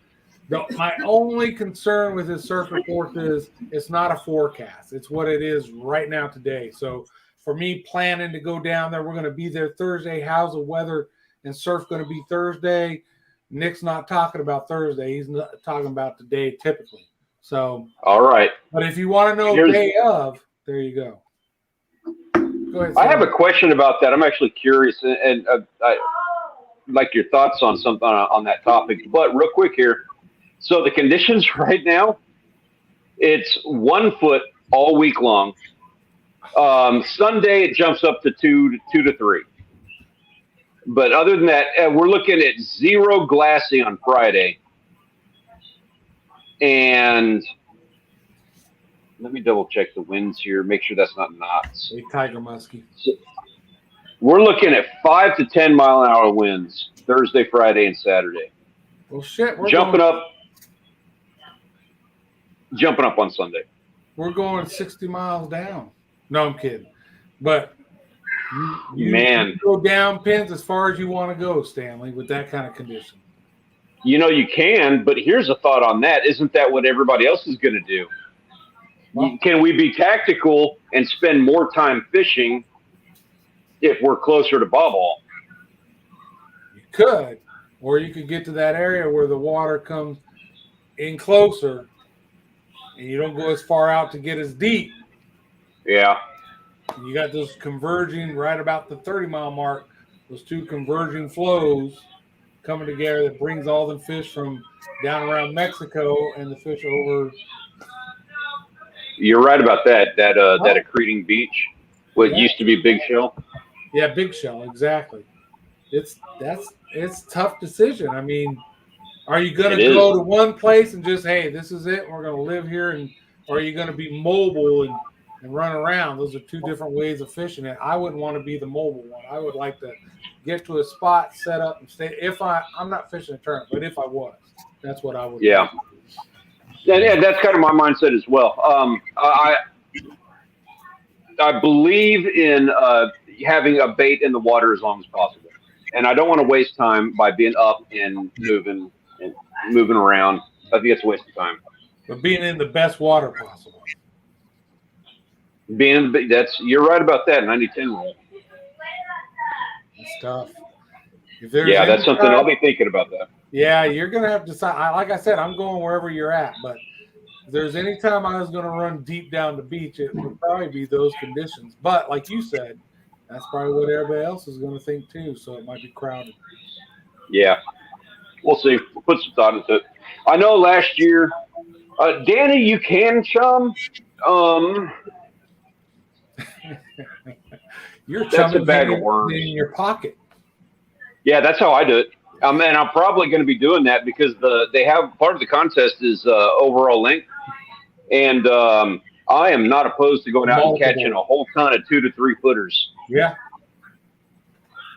My only concern with his surf report is it's not a forecast. It's what it is right now today. So for me planning to go down there, we're going to be there Thursday. How's the weather and surf going to be Thursday? Nick's not talking about Thursday. He's not talking about today typically. So all right. But if you want to know day of, there you go. Go ahead, I have a question about that. I'm actually curious, and I like your thoughts on something on that topic. But real quick here. So the conditions right now, it's 1 foot all week long. Sunday it jumps up to 2 to 3. But other than that, we're looking at 0 glassing on Friday. And let me double check the winds here, make sure that's not knots. Hey, Tiger Muskie. So we're looking at 5 to 10 mile an hour winds Thursday, Friday, and Saturday. Well, shit, we're jumping up on Sunday. We're going 60 miles down. No, I'm kidding. But you man, go down pins as far as you want to go, Stanley, with that kind of condition. You can, but here's a thought on that. Isn't that what everybody else is going to do? Well, can we be tactical and spend more time fishing if we're closer to bobble? You could. Or you could get to that area where the water comes in closer and you don't go as far out to get as deep. Yeah. You got those converging right about the 30-mile mark, those two converging flows coming together that brings all the fish from down around Mexico and the fish over. You're right about that accreting beach, what used to be Big Shell. Yeah, Big Shell, exactly. It's a tough decision. I mean, are you going to go to one place and just, hey, this is it, we're going to live here, or are you going to be mobile and run around? Those are two different ways of fishing it. I wouldn't want to be the mobile one. I would like to get to a spot, set up, and stay. I'm not fishing a tournament, but if I was, that's what I would do. Yeah, that's kind of my mindset as well. I believe in having a bait in the water as long as possible. And I don't want to waste time by being up and moving around. I think it's a waste of time. But being in the best water possible. You're right about that 90-10 rule. That's tough. That's something I'll be thinking about that. Yeah, you're gonna have to decide. Like I said, I'm going wherever you're at. But if there's any time I was gonna run deep down the beach, it would probably be those conditions. But like you said, that's probably what everybody else is gonna think too. So it might be crowded. Yeah, we'll see. We'll put some thought into it. I know last year, Danny, you can chum. Um, You're that's a chumming bag of in worms. your pocket. Yeah, that's how I do it. And I'm probably going to be doing that because they have part of the contest is overall length, and I am not opposed to going out and catching a whole ton of 2 to 3 footers. Yeah.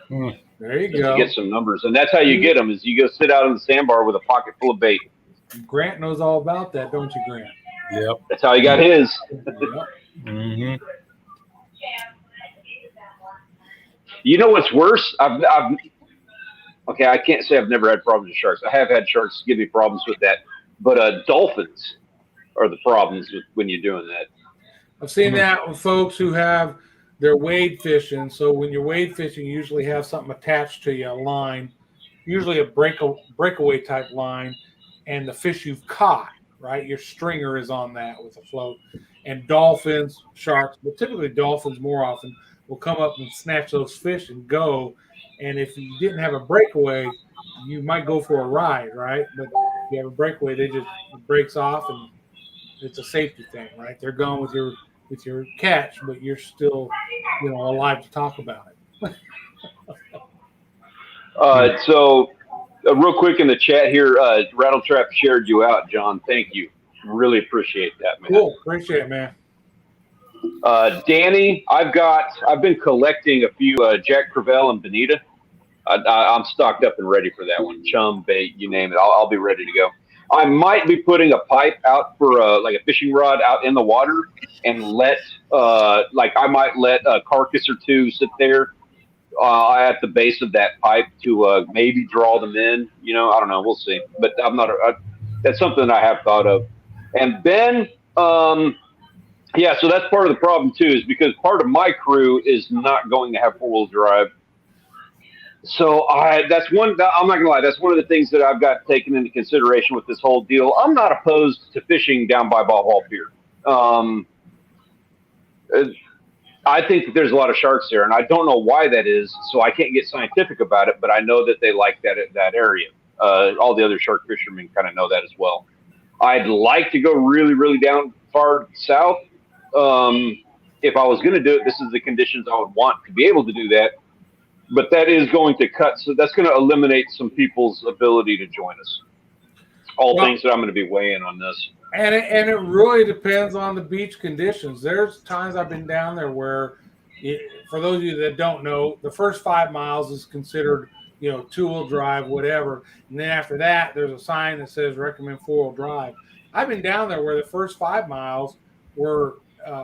There you Just go. to get some numbers, and that's how you get them. Is you go sit out on the sandbar with a pocket full of bait. Grant knows all about that, don't you, Grant? Yep. That's how he got his. Yep. Mm-hmm. You know what's worse? Okay, I can't say I've never had problems with sharks. I have had sharks give me problems with that, but dolphins are the problems with when you're doing that. I've seen that with folks who have their wade fishing. So when you're wade fishing, you usually have something attached to you, a line, usually a breakaway type line, and the fish you've caught, right? Your stringer is on that with a float. And dolphins, sharks, but typically dolphins more often will come up and snatch those fish and go. And if you didn't have a breakaway, you might go for a ride, right? But if you have a breakaway, it breaks off, and it's a safety thing, right? They're gone with your catch, but you're still, alive to talk about it. So real quick in the chat here, Rattletrap shared you out, John. Thank you. Really appreciate that, man. Cool. Appreciate it, man. Danny, I've been collecting a few Jack Crevalle and Bonita. I'm stocked up and ready for that one. Chum, bait, you name it. I'll be ready to go. I might be putting a pipe out for like a fishing rod out in the water and I might let a carcass or two sit there at the base of that pipe to maybe draw them in. I don't know. We'll see. But that's something I have thought of. And Ben, yeah, so that's part of the problem too, is because part of my crew is not going to have 4-wheel drive. So that's one. I'm not gonna lie. That's one of the things that I've got taken into consideration with this whole deal. I'm not opposed to fishing down by Bob Hall Pier. I think that there's a lot of sharks there, and I don't know why that is. So I can't get scientific about it, but I know that they like that area. All the other shark fishermen kind of know that as well. I'd like to go really, really down far south. If I was going to do it, this is the conditions I would want to be able to do that. But that is going to cut, so that's going to eliminate some people's ability to join us. Things that I'm going to be weighing on this. And it really depends on the beach conditions. There's times I've been down there where, for those of you that don't know, the first 5 miles is considered, 2-wheel drive, whatever. And then after that, there's a sign that says recommend 4-wheel drive. I've been down there where the first 5 miles were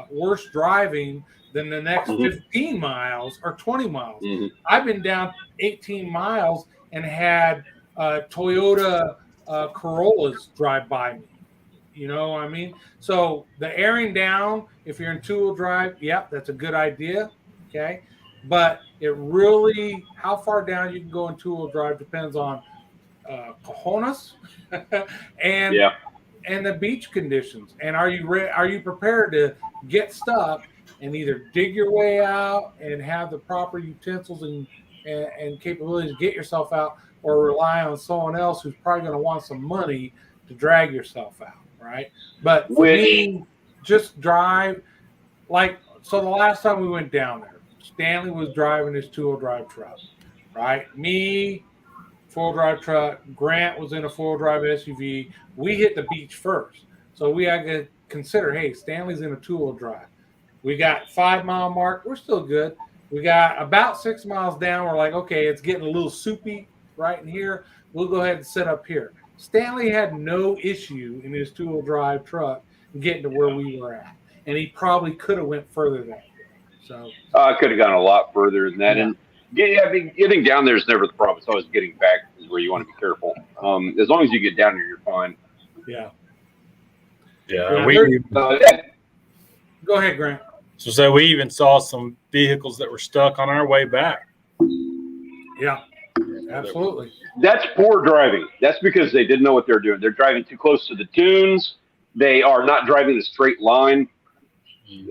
worse driving than the next 15 miles or 20 miles. I've been down 18 miles and had Toyota Corollas drive by me. You know what I mean? So the airing down, if you're in 2-wheel drive, yep, that's a good idea. Okay. But it really, how far down you can go in 2-wheel drive depends on cojones and the beach conditions. And are you prepared to get stuck and either dig your way out and have the proper utensils and capabilities to get yourself out, or rely on someone else who's probably going to want some money to drag yourself out, right? But for me, just drive. So the last time we went down there, Stanley was driving his 2-wheel drive truck, right? Me, 4-wheel drive truck. Grant was in a 4-wheel drive SUV. We hit the beach first. So we had to consider, hey, Stanley's in a 2-wheel drive. We got 5-mile mark. We're still good. We got about 6 miles down. We're like, okay, it's getting a little soupy right in here. We'll go ahead and set up here. Stanley had no issue in his 2-wheel drive truck getting to where we were at. And he probably could have went further than that. So I could have gone a lot further than that. Yeah. And I mean, getting down there is never the problem. It's always getting back is where you want to be careful. As long as you get down there, you're fine. Yeah. Yeah. Go ahead, Grant. So we even saw some vehicles that were stuck on our way back. Yeah. Absolutely. That's poor driving. That's because they didn't know what they're doing. They're driving too close to the dunes. They are not driving a straight line.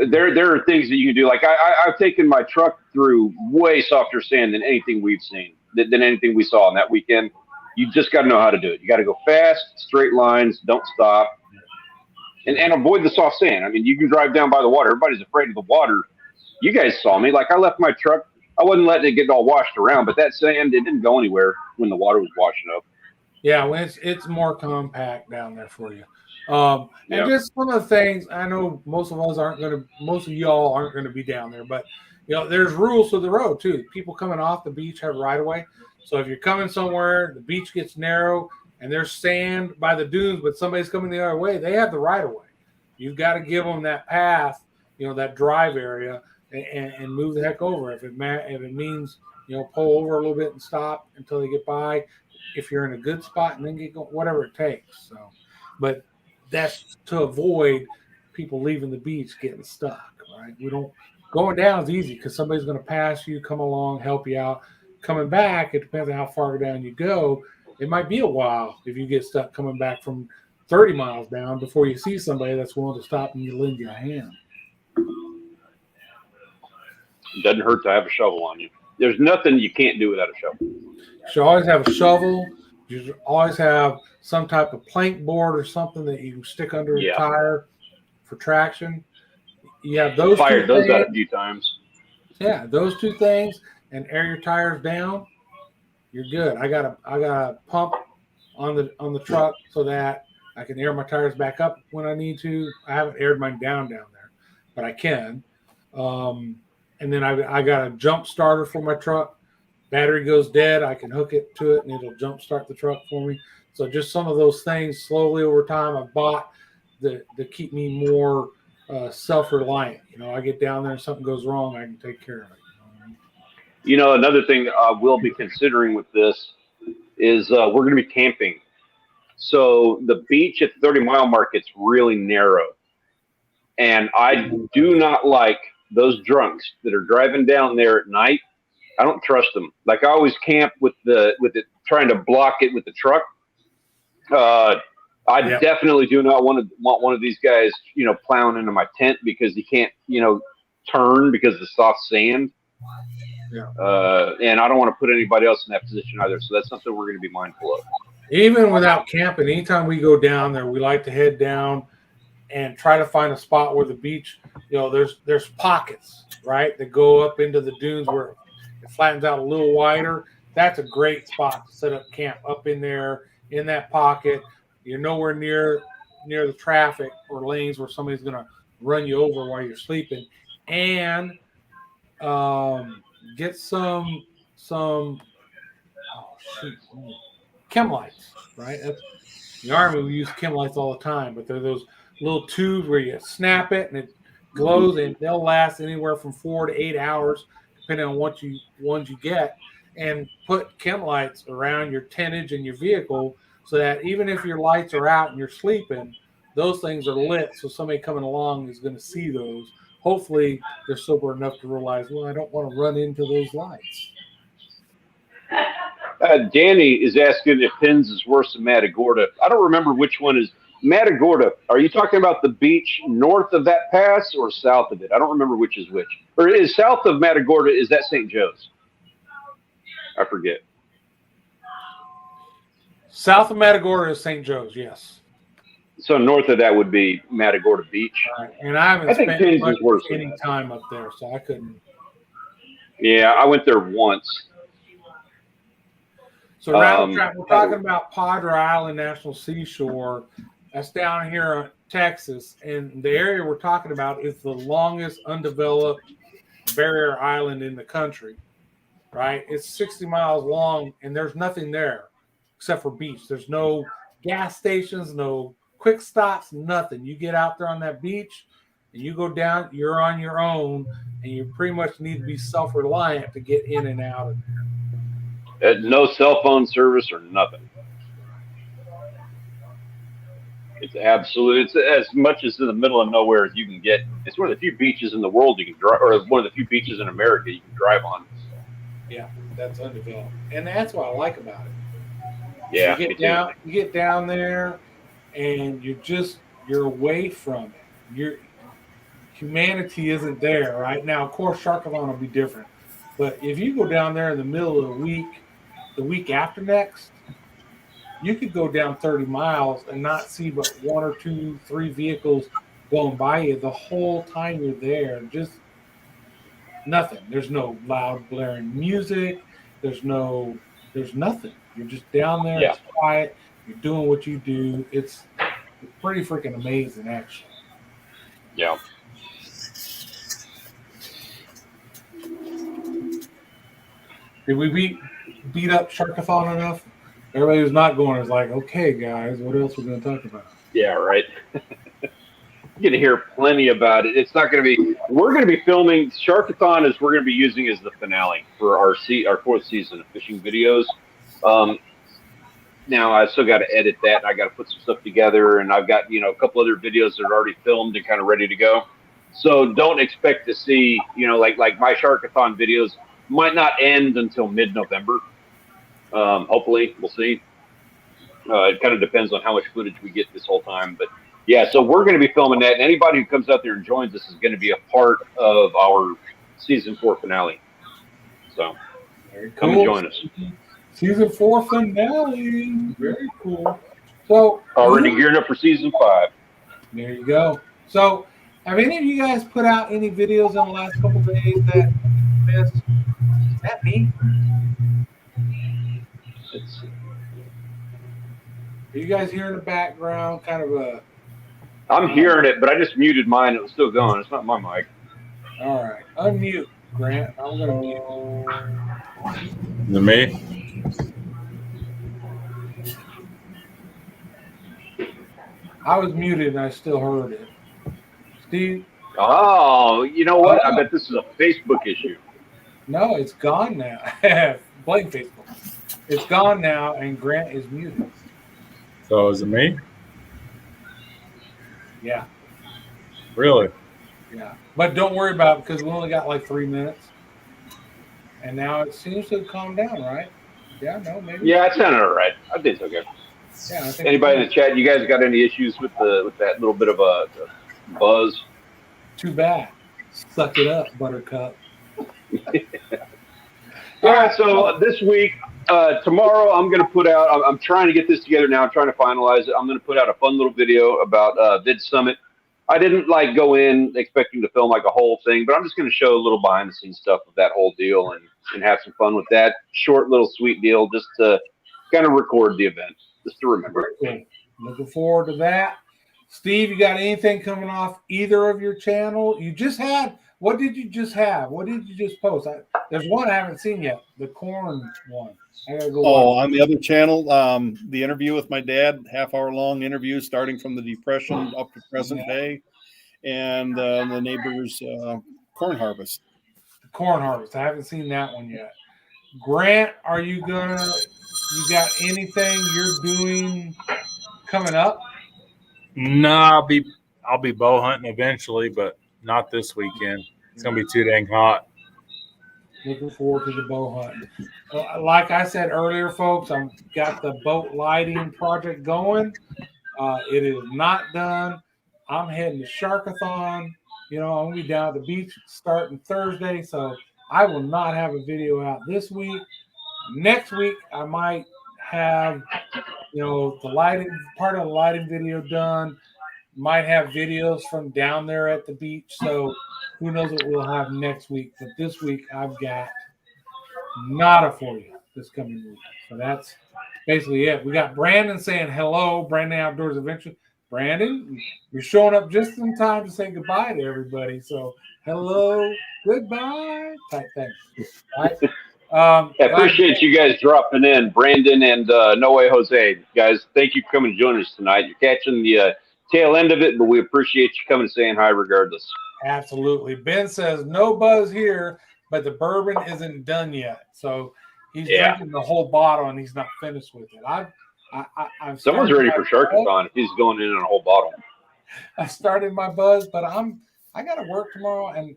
There are things that you can do. Like I've taken my truck through way softer sand than anything we've seen, than anything we saw on that weekend. You just got to know how to do it. You got to go fast, straight lines, don't stop, and avoid the soft sand. I mean, you can drive down by the water. Everybody's afraid of the water. You guys saw me. Like I left my truck. I wasn't letting it get all washed around, but that sand, it didn't go anywhere when the water was washing up. Yeah, when it's more compact down there for you. And just some of the things, I know most of y'all aren't going to be down there, but there's rules to the road too. People coming off the beach have right of way. So if you're coming somewhere, the beach gets narrow and there's sand by the dunes, but somebody's coming the other way, they have the right of way. You've got to give them that path, that drive area, and move the heck over. If it means, pull over a little bit and stop until they get by. If you're in a good spot, and then get going, whatever it takes. So, but that's to avoid people leaving the beach getting stuck, right? Going down is easy because somebody's going to pass you, come along, help you out. Coming back, it depends on how far down you go. It might be a while if you get stuck coming back from 30 miles down before you see somebody that's willing to stop and you lend you a hand. It doesn't hurt to have a shovel on you. There's nothing you can't do without a shovel. You should always have a shovel. You should always have some type of plank board or something that you can stick under a tire for traction. You have those. Fired those out a few times. Yeah, those two things, and air your tires down. You're good. I got a pump on the truck so that I can air my tires back up when I need to. I haven't aired mine down there, but I can. And then I got a jump starter for my truck. Battery goes dead, I can hook it to it, and it'll jump start the truck for me. So just some of those things slowly over time I've bought that keep me more self-reliant. I get down there and something goes wrong, I can take care of it. Another thing that I will be considering with this is we're going to be camping. So the beach at the 30-mile mark gets really narrow. And I do not like those drunks that are driving down there at night. I don't trust them. Like I always camp with it trying to block it with the truck. I definitely do not want one of these guys, plowing into my tent because he can't, turn because of the soft sand. Yeah. And I don't want to put anybody else in that position either. So that's something we're going to be mindful of. Even without camping, anytime we go down there, we like to head down and try to find a spot where the beach, there's pockets, right, that go up into the dunes where it flattens out a little wider. That's a great spot to set up camp up in there in that pocket. You're nowhere near the traffic or lanes where somebody's going to run you over while you're sleeping. And get some chem lights, right? The Army, we use chem lights all the time, but they're those little tubes where you snap it and it glows, and they'll last anywhere from 4 to 8 hours, depending on what ones you get. And put chem lights around your tentage and your vehicle so that even if your lights are out and you're sleeping, those things are lit. So somebody coming along is going to see those. Hopefully, they're sober enough to realize, well, I don't want to run into those lights. Danny is asking if Pins is worse than Matagorda. I don't remember which one is Matagorda. Are you talking about the beach north of that pass or south of it? I don't remember which is which. Or is south of Matagorda, is that St. Joe's? I forget. South of Matagorda is St. Joe's, yes. So north of that would be Matagorda Beach. Right. And I haven't spent any time up there, so I couldn't. Yeah, I went there once. So we're talking about Padre Island National Seashore. That's down here in Texas. And the area we're talking about is the longest undeveloped barrier island in the country, right? It's 60 miles long, and there's nothing there except for beach. There's no gas stations, no quick stops, nothing. You get out there on that beach and you go down, you're on your own, and you pretty much need to be self-reliant to get in and out of there. No cell phone service or nothing. It's as much as in the middle of nowhere as you can get. It's one of the few beaches in the world you can drive, or one of the few beaches in America you can drive on. Yeah, that's undeveloped, and that's what I like about it. Yeah, You me get too. you get down there, and you're away from it. Your humanity isn't there right now. Of course, Sharkathon will be different, but if you go down there in the middle of the week after next, you could go down 30 miles and not see but one or two, three vehicles going by you the whole time you're there. Just nothing. There's no loud blaring music. There's nothing. You're just down there. Yeah. It's quiet. You're doing what you do. It's pretty freaking amazing, actually. Yeah. Did we beat up Sharkathon enough? Everybody who's not going is like, okay, guys, what else are we going to talk about? Yeah, right. You're going to hear plenty about it. It's not going to be. We're going to be filming Sharkathon. We're going to be using as the finale for our fourth season of fishing videos. Now I still got to edit that, and I got to put some stuff together, and I've got a couple other videos that are already filmed and kind of ready to go. So don't expect to see like my Sharkathon videos might not end until mid-November. Hopefully, we'll see. It kind of depends on how much footage we get this whole time, but yeah. So we're going to be filming that, and anybody who comes out there and joins us is going to be a part of our season 4 finale. So Very cool. Come and join us. Season 4 finale. Very cool. So already gearing up for season 5. There you go. So have any of you guys put out any videos in the last couple of days that you missed? Is that me? Let's see. Are you guys hearing the background? Kind of a. I'm hearing it, but I just muted mine. It was still going. It's not my mic. All right. Unmute, Grant. I'm going to mute. Is it me? I was muted and I still heard it. Steve? Oh, you know what? I bet this is a Facebook issue. No, it's gone now. Blame Facebook. It's gone now, and Grant is muted. So is it me? Yeah. Really? Yeah. But don't worry about it because we only got like 3 minutes. And now it seems to have calmed down, right? Yeah, no, maybe. Yeah, it sounded all right. I think it's okay. Yeah, I think anybody in the chat, you guys got any issues with that little bit of a buzz? Too bad. Suck it up, Buttercup. All right, so this week, tomorrow, I'm going to put out, I'm trying to get this together now. I'm trying to finalize it. I'm going to put out a fun little video about Vid Summit. I didn't go in expecting to film a whole thing, but I'm just going to show a little behind the scenes stuff of that whole deal and have some fun with that short little sweet deal just to kind of record the event, just to remember. Looking forward to that. Steve, you got anything coming off either of your channel? You just had, what did you just have? What did you just post? There's one I haven't seen yet, the corn one. I gotta go watch. On the other channel, the interview with my dad, half-hour-long interview starting from the Depression up to present day, and the neighbor's corn harvest. The corn harvest. I haven't seen that one yet. Grant, you got anything you're doing coming up? No, I'll be bow hunting eventually, but not this weekend. It's gonna be too dang hot. Looking forward to the bow hunting. Like I said earlier, folks, I've got the boat lighting project going. It is not done. I'm heading to Sharkathon. I'm gonna be down at the beach starting Thursday, so I will not have a video out this week. Next week, I might have the lighting part of the lighting video done. Might have videos from down there at the beach. So who knows what we'll have next week. But this week I've got nada for you this coming week. So that's basically it. We got Brandon saying hello, Brandon Outdoors Adventure. Brandon, you're showing up just in time to say goodbye to everybody. So hello, goodbye type thing. Right? I appreciate you guys dropping in, Brandon and No Way Jose. Guys, thank you for coming to join us tonight. You're catching the tail end of it, but we appreciate you coming and saying hi regardless. Absolutely. Ben says, no buzz here, but the bourbon isn't done yet. So he's drinking the whole bottle and he's not finished with it. I've Someone's ready for Sharkathon if he's going in on a whole bottle. I started my buzz, but I got to work tomorrow, and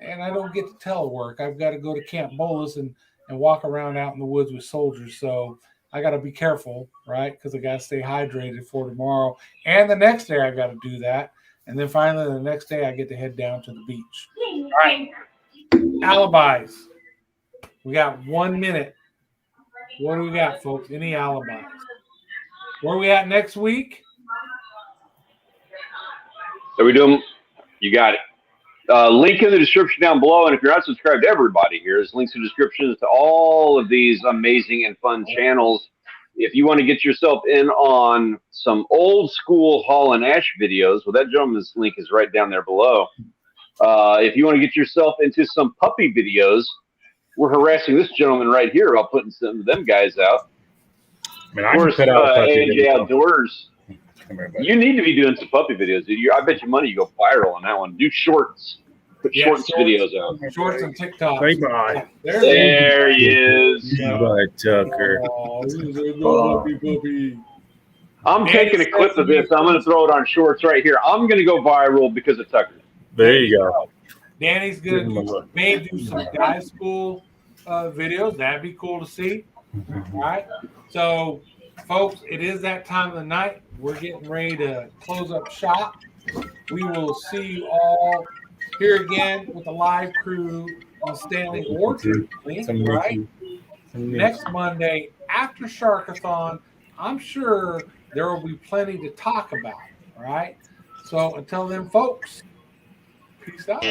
and I don't get to telework. I've got to go to Camp Bolus and walk around out in the woods with soldiers. So I got to be careful, right? Because I got to stay hydrated for tomorrow. And the next day I got to do that. And then finally the next day I get to head down to the beach. All right. Alibis. We got 1 minute. What do we got, folks? Any alibis? Where are we at next week? Are we doing? You got it. Link in the description down below. And if you're not subscribed to everybody here, there's links in the description to all of these amazing and fun channels. If you want to get yourself in on some old school Hall and Ash videos, well, that gentleman's link is right down there below. If you want to get yourself into some puppy videos, we're harassing this gentleman right here about putting some of them guys out. I mean, I can put out a puppy A&J video. Outdoors. You need to be doing some puppy videos. I bet you money you go viral on that one. Do shorts. Put shorts videos out. Shorts and TikTok. Say bye. There he is. Bye, Tucker. Oh, this is a puppy. I'm taking a clip of this. I'm going to throw it on shorts right here. I'm going to go viral because of Tucker. There you go. Danny's going to maybe do some guy school videos. That'd be cool to see. All right. So, folks, it is that time of the night. We're getting ready to close up shop. We will see you all here again with the live crew on Stanley Orchard. Right? Next Monday after Sharkathon, I'm sure there will be plenty to talk about. All right. So until then, folks, peace out.